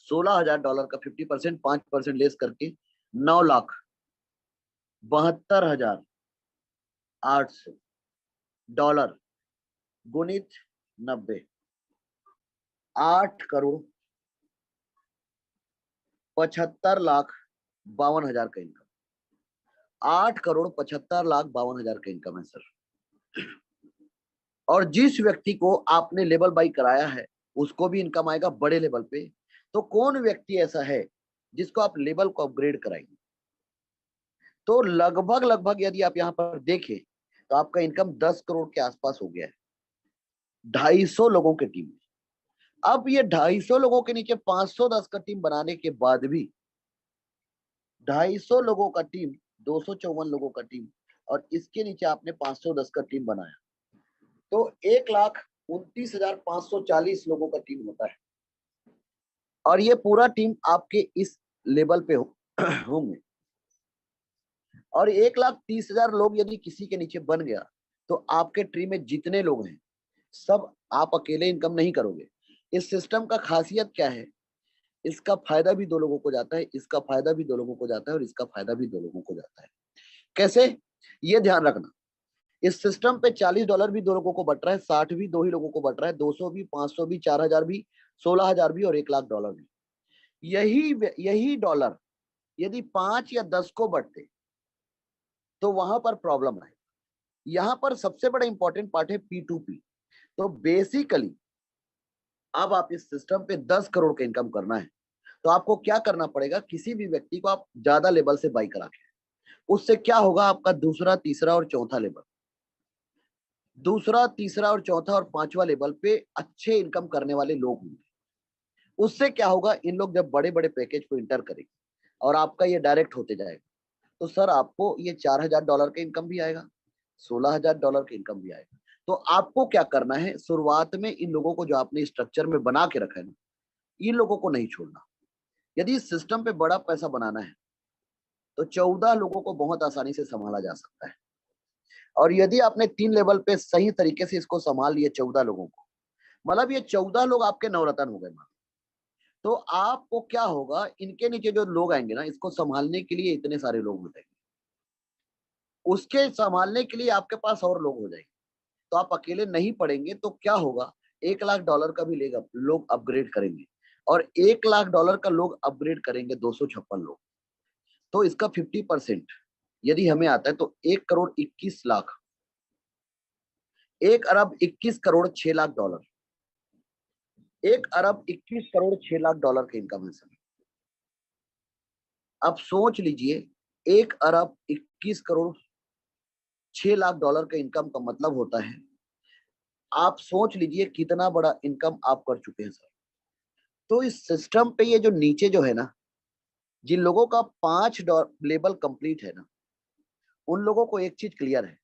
$16,000 का 50%, 5% लेस करके $9,72,800 गुणित 90, 8,75,52,000 का इनकम। 8,75,52,000 का इनकम है सर। और जिस व्यक्ति को आपने लेवल बाई कराया है उसको भी इनकम आएगा बड़े लेवल पे। तो कौन व्यक्ति ऐसा है जिसको आप लेवल को अपग्रेड कराएंगे? तो लगभग लगभग यदि आप यहाँ पर देखें तो आपका इनकम 10 करोड़ के आसपास हो गया है 250 लोगों की टीम में। अब ये 250 लोगों के नीचे 510 का टीम बनाने के बाद भी 250 लोगों का टीम, 254 लोगों का टीम और इसके नीचे आपने 510 का टीम बनाया तो 1 लाख 29,540 लोगों का टीम होता है और ये पूरा टीम आपके इस लेवल पे होंगे। और 1,30,000 लोग यदि किसी के नीचे बन गया तो आपके ट्री में जितने लोग हैं सब आप अकेले इनकम नहीं करोगे। इस सिस्टम का खासियत क्या है, इसका फायदा भी 2 लोगों को जाता है, इसका फायदा भी 2 लोगों को जाता है और इसका फायदा भी 2 लोगों को जाता है। कैसे, ये ध्यान रखना, इस सिस्टम पे $40 भी 2 लोगों को बट रहा है, 60 भी 2 ही लोगों को बट रहा है, 200 भी, 500 भी, 4,000 भी, 16,000 भी और $1,00,000 भी। यही डॉलर यदि 5 या 10 को बटते तो वहां पर प्रॉब्लम है। यहाँ पर सबसे बड़ा इंपॉर्टेंट पार्ट है P2P। तो बेसिकली अब आप इस सिस्टम पे 10 करोड़ का इनकम करना है तो आपको क्या करना पड़ेगा, किसी भी व्यक्ति को आप ज्यादा लेवल से बाई करा के, उससे क्या होगा, आपका दूसरा, तीसरा और चौथा लेवल, दूसरा, तीसरा और चौथा और पांचवा लेवल पे अच्छे इनकम करने वाले लोग होंगे। उससे क्या होगा, इन लोग जब बड़े बड़े पैकेज को इंटर करेंगे और आपका ये डायरेक्ट होते जाएगा तो सर आपको ये $4,000 का इनकम भी आएगा, $16,000 का इनकम भी आएगा। तो आपको क्या करना है, शुरुआत में इन लोगों को जो आपने स्ट्रक्चर में बना के रखा है ना, इन लोगों को नहीं छोड़ना। यदि इस सिस्टम पे बड़ा पैसा बनाना है तो 14 लोगों को बहुत आसानी से संभाला जा सकता है। और यदि आपने 3 लेवल पे सही तरीके से इसको संभाल लिए 14 लोगों को, मतलब ये 14 लोग आपके नवरत्न हो गए। तो आपको क्या होगा, इनके नीचे जो लोग आएंगे ना, इसको संभालने के लिए इतने सारे लोग हो जाएंगे, उसके संभालने के लिए आपके पास और लोग हो जाएंगे, तो आप अकेले नहीं पड़ेंगे। तो क्या होगा, $1,00,000 का भी लेगा लोग अपग्रेड करेंगे और $1,00,000 का लोग अपग्रेड करेंगे 256 लोग। तो इसका 50% यदि हमें आता है तो 1,21,00,000, 1,21,06,00,000, $1,21,06,00,000 का इनकम है सर। अब सोच लीजिए, $1,21,06,00,000 का इनकम का मतलब होता है, आप सोच लीजिए कितना बड़ा इनकम आप कर चुके हैं सर। तो इस सिस्टम पे ये जो नीचे जो है ना, जिन लोगों का 5 लेवल कंप्लीट है ना, उन लोगों को एक चीज क्लियर है,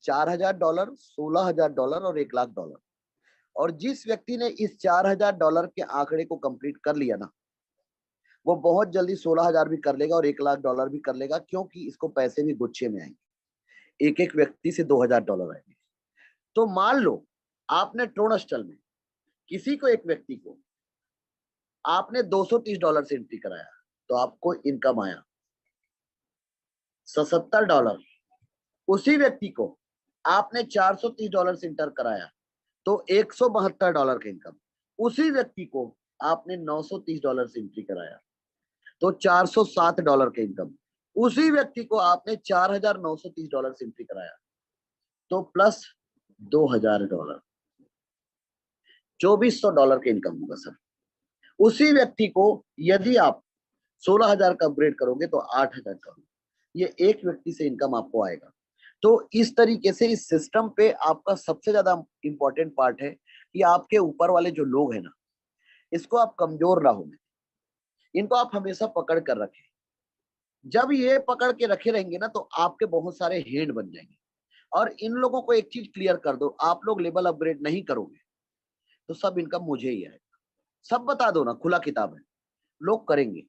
$4,000, $16,000 और $1,00,000। और जिस व्यक्ति ने इस $4,000 के आंकड़े को कंप्लीट कर लिया ना, वो बहुत जल्दी 16,000 भी कर लेगा और $1,00,000 भी कर लेगा, क्योंकि इसको पैसे भी गुच्छे में आएंगे, एक एक व्यक्ति से $2,000 आएंगे। तो मान लो आपने ट्रोन स्टल में किसी को, एक व्यक्ति को आपने $230 से एंट्री कराया तो आपको इनकम आया $77। उसी व्यक्ति को आपने $430 से इंटर कराया तो $172 का इनकम। उसी व्यक्ति को आपने $930 से एंट्री कराया तो $407 का इनकम। उसी व्यक्ति को आपने $4,930 से एंट्री कराया तो प्लस $2,000, $2,400 का इनकम होगा सर। उसी व्यक्ति को यदि आप 16,000 का अपग्रेड करोगे तो 8,000 का, ये एक व्यक्ति से इनकम आपको आएगा। तो इस तरीके से इस सिस्टम पे आपका सबसे ज्यादा इंपॉर्टेंट पार्ट है कि आपके ऊपर वाले जो लोग हैं ना, इसको आप कमजोर ना हो, इनको आप हमेशा पकड़ कर रखें। जब ये पकड़ के रखे रहेंगे ना तो आपके बहुत सारे हेड बन जाएंगे। और इन लोगों को एक चीज क्लियर कर दो, आप लोग लेवल अपग्रेड नहीं करोगे तो सब इनकम मुझे ही आएगा, सब बता दो ना, खुला किताब है, लोग करेंगे।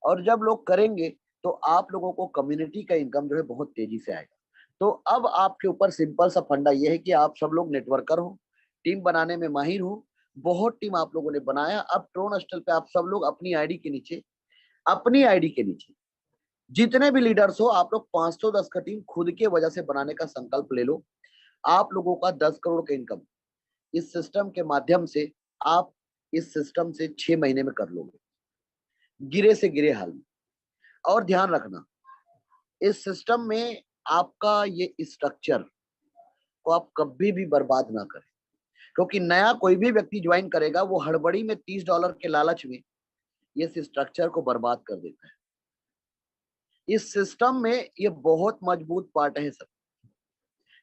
और जब लोग करेंगे तो आप लोगों को कम्युनिटी का इनकम जो है बहुत तेजी से आएगा। तो अब आपके ऊपर सिंपल सा फंडा ये है कि आप सब लोग नेटवर्कर हो, टीम बनाने में माहिर हो, बहुत टीम आप लोगों ने बनाया। अब ट्रोन स्टल पे आप सब लोग अपनी आईडी के नीचे, अपनी आईडी के नीचे जितने भी लीडर्स हो, आप लोग 510 का टीम खुद के वजह से बनाने का संकल्प ले लो। आप लोगों का 10 करोड़ का इनकम इस सिस्टम के माध्यम से आप इस सिस्टम से 6 महीने में कर लोगे, गिरे से गिरे हाल में। और ध्यान रखना, इस सिस्टम में आपका ये स्ट्रक्चर को आप कभी भी बर्बाद ना करें, क्योंकि नया कोई भी व्यक्ति ज्वाइन करेगा वो हड़बड़ी में $30 के लालच में ये स्ट्रक्चर को बर्बाद कर देता है। इस सिस्टम में ये बहुत मजबूत पार्ट है सर,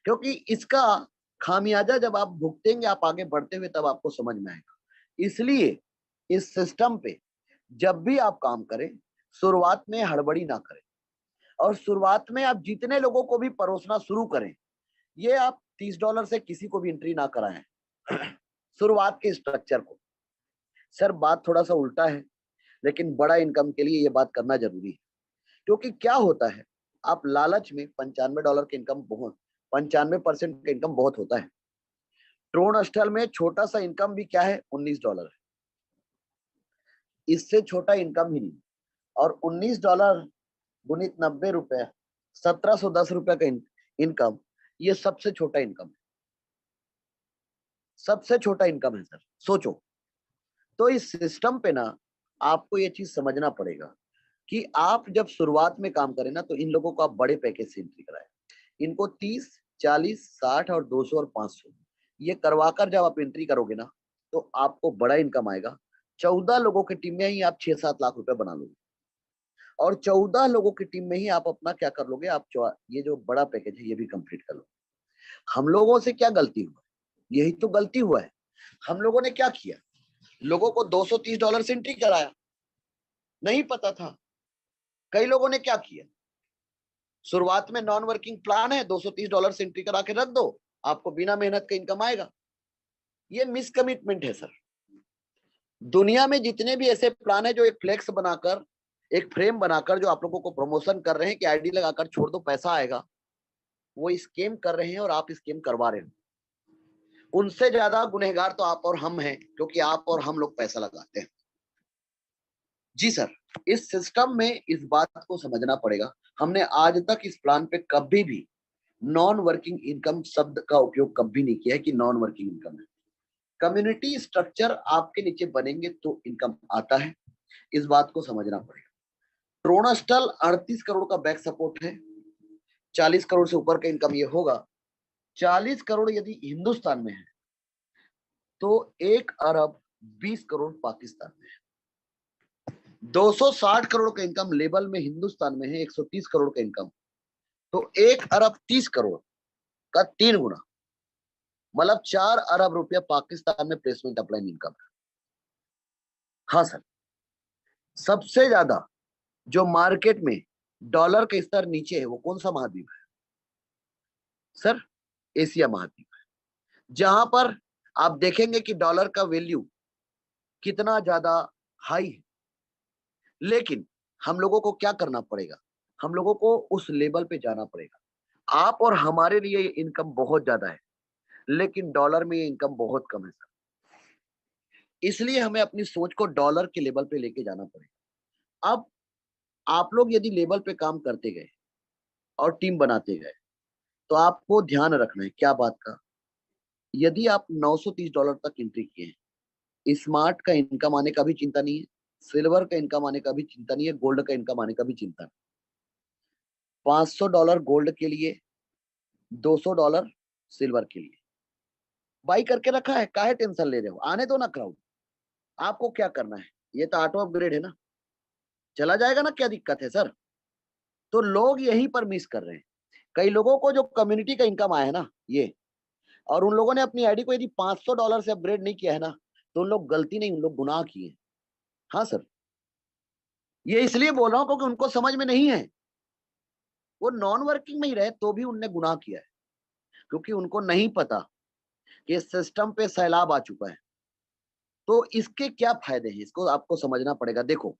क्योंकि इसका खामियाजा जब आप भुगतेंगे, आप आगे बढ़ते हुए, तब आपको समझ में आएगा। इसलिए इस सिस्टम पे जब भी आप काम करें, शुरुआत में हड़बड़ी ना करें। और शुरुआत में आप जितने लोगों को भी परोसना शुरू करें, ये आप $30 से किसी को भी एंट्री ना कराएं। शुरुआत के स्ट्रक्चर को। सर बात थोड़ा सा उल्टा है, लेकिन बड़ा इनकम के लिए ये बात करना जरूरी है। क्योंकि क्या होता है, आप लालच में $95 के इनकम बहुत, 95% का इनकम बहुत होता है। ट्रोन स्टल में छोटा सा इनकम भी क्या है, $19 है। इससे छोटा इनकम ही नहीं। और $19 गुणित 90 रुपए, ₹1710 का इनकम, ये सबसे छोटा इनकम है, सबसे छोटा इनकम है सर, सोचो। तो इस सिस्टम पे ना आपको ये चीज समझना पड़ेगा कि आप जब शुरुआत में काम करें ना, तो इन लोगों को आप बड़े पैकेज से एंट्री कराएं। इनको 30, 40, 60 और 200 और 500 ये करवाकर जब आप एंट्री करोगे ना, तो आपको बड़ा इनकम आएगा। 14 लोगों की टीम में ही आप 6-7 लाख रुपए बना लोगे, और 14 लोगों की टीम में ही आप अपना क्या कर लोगे, आप ये जो बड़ा पैकेज है ये भी कंप्लीट कर लोगे। हम लोगों से क्या गलती हुआ, यही तो गलती हुआ है। हम लोगों ने क्या किया, लोगों को $230 से एंट्री कराया, नहीं पता था। कई लोगों ने क्या किया, शुरुआत में नॉन वर्किंग प्लान है, $230 से एंट्री करा के रख दो, आपको बिना मेहनत का इनकम आएगा। ये मिसकमिटमेंट है सर। दुनिया में जितने भी ऐसे प्लान है जो एक फ्लेक्स बनाकर, एक फ्रेम बनाकर जो आप लोगों को प्रमोशन कर रहे हैं कि आईडी लगाकर छोड़ दो पैसा आएगा, वो स्कैम कर रहे हैं और आप स्कैम करवा रहे हो। उनसे ज्यादा गुनहगार तो आप और हम हैं, क्योंकि आप और हम लोग पैसा लगाते हैं। जी सर, इस सिस्टम में इस बात को समझना पड़ेगा। हमने आज तक इस प्लान पे कभी भी नॉन वर्किंग इनकम शब्द का उपयोग कभी नहीं किया है कि नॉन वर्किंग इनकम है। कम्युनिटी स्ट्रक्चर आपके नीचे बनेंगे तो इनकम आता है, इस बात को समझना पड़ेगा। ट्रोनस्टल 38 करोड़ का बैक सपोर्ट है, 40 करोड़ से ऊपर का इनकम ये होगा। 40 करोड़ यदि हिंदुस्तान में है तो 1 अरब 20 करोड़ पाकिस्तान में है। 260 करोड़ का इनकम लेवल में हिंदुस्तान में है, 130 करोड़ का इनकम, तो 1 अरब 30 करोड़ का 3 गुना, मतलब 4 अरब रुपया पाकिस्तान में प्लेसमेंट अपलाइन इनकम है। हाँ सर, सबसे ज्यादा जो मार्केट में डॉलर का स्तर नीचे है वो कौन सा महाद्वीप है सर? एशिया महाद्वीप है, जहां पर आप देखेंगे कि डॉलर का वैल्यू कितना ज्यादा हाई है। लेकिन हम लोगों को क्या करना पड़ेगा, हम लोगों को उस लेवल पे जाना पड़ेगा। आप और हमारे लिए ये इनकम बहुत ज्यादा है, लेकिन डॉलर में ये इनकम बहुत कम है सर। इसलिए हमें अपनी सोच को डॉलर के लेवल पे लेके जाना पड़ेगा। अब आप लोग यदि लेवल पे काम करते गए और टीम बनाते गए, तो आपको ध्यान रखना है क्या बात का, यदि आप $930 तक एंट्री किए हैं, स्मार्ट का इनकम आने का भी चिंता नहीं है, सिल्वर का इनकम आने का भी चिंता नहीं है, गोल्ड का इनकम आने का भी चिंता नहीं। $500 गोल्ड के लिए, $200 सिल्वर के लिए बाई करके रखा है, काहे टेंशन ले रहे हो, आने दो ना क्राउड। आपको क्या करना है, ये तो ऑटो अपग्रेड है ना, चला जाएगा ना, क्या दिक्कत है सर? तो लोग यहीं पर मिस कर रहे हैं। कई लोगों को जो कम्युनिटी का इनकम आया है ना ये, और उन लोगों ने अपनी आईडी को यदि $500 से अपग्रेड नहीं किया है ना, तो उन लोग गलती नहीं, उन लोग गुनाह किए। हाँ सर, ये इसलिए बोल रहा हूं क्योंकि उनको समझ में नहीं है। वो नॉन वर्किंग में ही रहे तो भी उनने गुनाह किया है, क्योंकि उनको नहीं पता कि सिस्टम पे सैलाब आ चुका है। तो इसके क्या फायदे हैं, इसको आपको समझना पड़ेगा। देखो,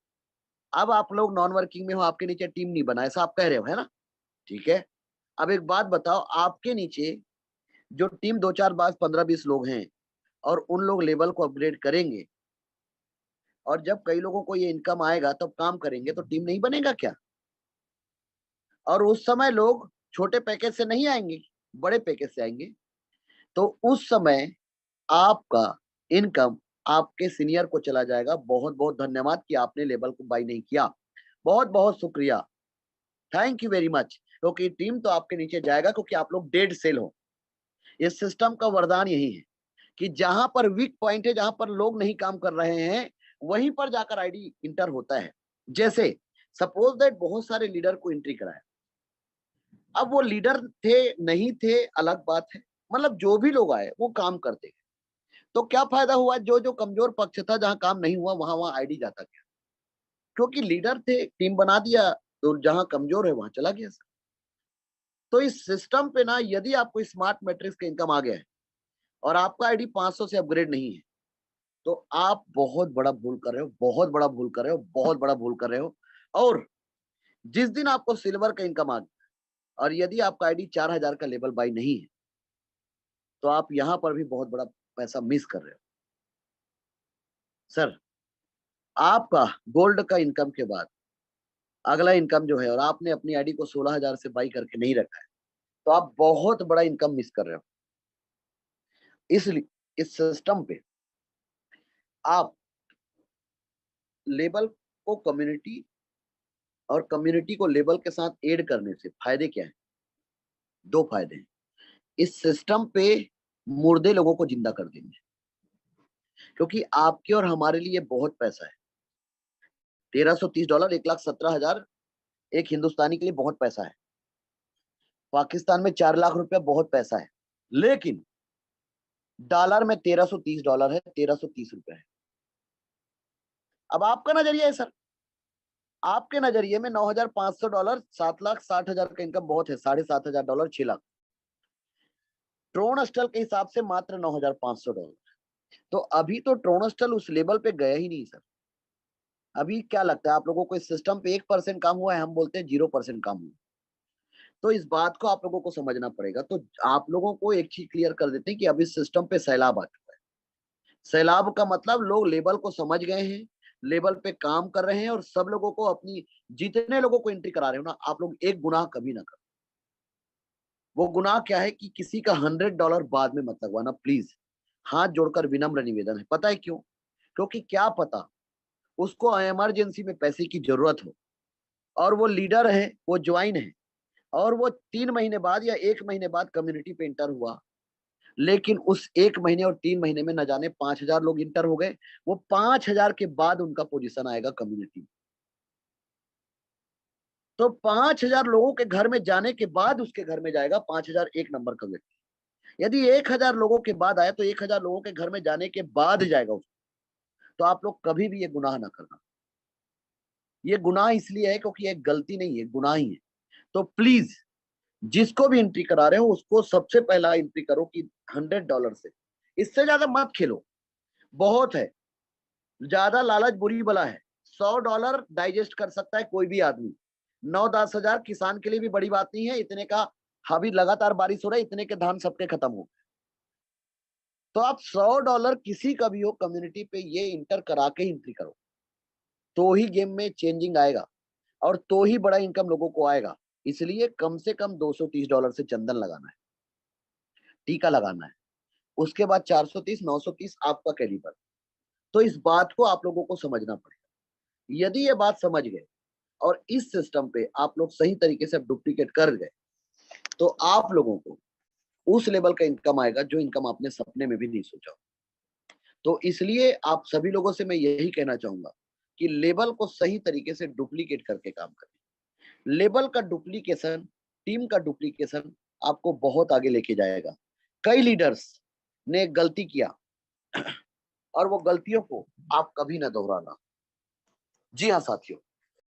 अब आप लोग नॉन वर्किंग में हो, आपके नीचे टीम नहीं बना, ऐसा आप कह रहे हो, है ना? ठीक है। अब एक बात बताओ, आपके नीचे जो टीम 2-4 5 15 20 लोग हैं, और उन लोग लेवल को अपग्रेड करेंगे, और जब कई लोगों को ये इनकम आएगा तब काम करेंगे, तो टीम नहीं बनेगा क्या? और उस समय लोग छोटे पैकेज से नहीं आएंगे, बड़े पैकेज से आएंगे। तो उस समय आपका इनकम आपके सीनियर को चला जाएगा। बहुत बहुत धन्यवाद कि आपने लेवल को बाई नहीं किया, बहुत बहुत शुक्रिया, थैंक यू वेरी मच। क्योंकि टीम तो आपके नीचे जाएगा, क्योंकि आप लोग डेड सेल हो। इस सिस्टम का वरदान यही है कि जहां पर वीक पॉइंट है, जहां पर लोग नहीं काम कर रहे हैं, वहीं पर जाकर आईडी इंटर होता है। जैसे सपोज दैट बहुत सारे लीडर को एंट्री कराया, अब वो लीडर थे नहीं थे अलग बात है, मतलब जो भी लोग आए वो काम करते गए। तो क्या फायदा हुआ, जो जो कमजोर पक्ष था, जहां काम नहीं हुआ वहां वहां आईडी जाता गया, क्योंकि लीडर थे, टीम बना दिया, तो जहां कमजोर है वहां चला गया सर। तो इस सिस्टम पे ना, यदि आपको स्मार्ट मैट्रिक्स का इनकम आ गया है, और आपका आईडी 500 से अपग्रेड नहीं है, तो आप बहुत बड़ा भूल कर रहे हो, बहुत बड़ा भूल कर रहे हो, बहुत बड़ा भूल कर रहे हो। और जिस दिन आपको सिल्वर का इनकम आ गया और यदि आपका आईडी 4000 का लेवल बाई नहीं है, तो आप यहाँ पर भी बहुत बड़ा पैसा मिस कर रहे हो। सर, आपका गोल्ड का इनकम के बाद अगला इनकम जो है, और आपने अपनी आईडी को 16,000 से बाई करके नहीं रखा है, तो आप बहुत बड़ा इनकम मिस कर रहे हो। इसलिए इस सिस्टम पे आप लेबल को कम्युनिटी और कम्युनिटी को लेबल के साथ ऐड करने से फायदे क्या है? 2 फायदे हैं। इस सिस्टम पे मुर्दे लोगों को जिंदा कर देंगे, क्योंकि आपके और हमारे लिए बहुत पैसा है। $1330 1,17,000 एक हिंदुस्तानी के लिए बहुत पैसा है। पाकिस्तान में 4 लाख रुपया बहुत पैसा है, लेकिन डॉलर में $1330 है, ₹1330 है। अब आपका नजरिया है सर, आपके नजरिए में $9,500 $7,60,000 का इनकम बहुत है, $7,500 6 लाख। ट्रोनस्टल के हिसाब से मात्र $9,500। तो अभी तो ट्रोनस्टल उस लेवल पे गया ही नहीं सर। अभी क्या लगता है आप लोगों को इस सिस्टम पे 1% काम हुआ है? हम बोलते हैं 0% काम हुआ। तो इस बात को आप लोगों को समझना पड़ेगा। तो आप लोगों को एक चीज क्लियर कर देते हैं कि अभी सिस्टम पे सैलाब आ चुका है। सैलाब का मतलब लोग लेवल को समझ गए हैं, लेवल पे काम कर रहे हैं, और सब लोगों को अपनी, जितने लोगों को एंट्री करा रहे हो ना, आप लोग एक गुनाह कभी ना करो। वो गुनाह क्या है कि किसी का $100 बाद में मत लगवाना प्लीज। हाथ जोड़कर विनम्र निवेदन है। पता है क्यों? क्योंकि क्या पता उसको इमरजेंसी में पैसे की जरूरत हो, और वो लीडर है, वो ज्वाइन है, और वो 3 महीने बाद या 1 महीने बाद कम्युनिटी पे इंटर हुआ, लेकिन उस 1 महीने और 3 महीने में न जाने 5,000 लोग इंटर हो गए। वो 5,000 के बाद उनका पोजीशन आएगा कम्युनिटी में। तो 5,000 लोगों के घर में जाने के बाद उसके घर में जाएगा 5,000 एक नंबर का व्यक्ति। यदि 1,000 लोगों के बाद आया तो 1,000 लोगों के घर में जाने के बाद जाएगा उसको। तो आप लोग कभी भी ये गुनाह ना करना। ये गुनाह इसलिए है क्योंकि ये गलती नहीं है, गुनाह ही है। तो प्लीज, जिसको भी एंट्री करा रहे हो उसको सबसे पहला एंट्री करो कि $100 से, इससे ज्यादा मत खेलो। बहुत है, ज्यादा लालच बुरी बला है। $100 डाइजेस्ट कर सकता है कोई भी आदमी। 9-10 हजार किसान के लिए भी बड़ी बात नहीं है। इतने का अभी लगातार बारिश हो रहा है, इतने के धान सबके खत्म हो गए। तो आप $100 किसी का भी हो कम्युनिटी पे ये इंटर करा के एंट्री करो, तो ही गेम में चेंजिंग आएगा, और तो ही बड़ा इनकम लोगों को आएगा। इसलिए कम से कम $230 से चंदन लगाना है, टीका लगाना है। उसके बाद 430, 930 आपका कैलिबर। तो इस बात को आप लोगों को समझना पड़ेगा। यदि ये बात समझ गए और इस सिस्टम पे आप लोग सही तरीके से डुप्लीकेट कर गए, तो आप लोगों को उस लेवल का इनकम आएगा जो इनकम आपने सपने में भी नहीं सोचा। तो इसलिए आप सभी लोगों से मैं यही कहना चाहूंगा कि लेबल को सही तरीके से डुप्लीकेट करके काम करें। लेबल का डुप्लीकेशन, टीम का डुप्लीकेशन आपको बहुत आगे लेके जाएगा। कई लीडर्स ने गलती किया, और वो गलतियों को आप कभी ना दोहराना। जी हाँ साथियों,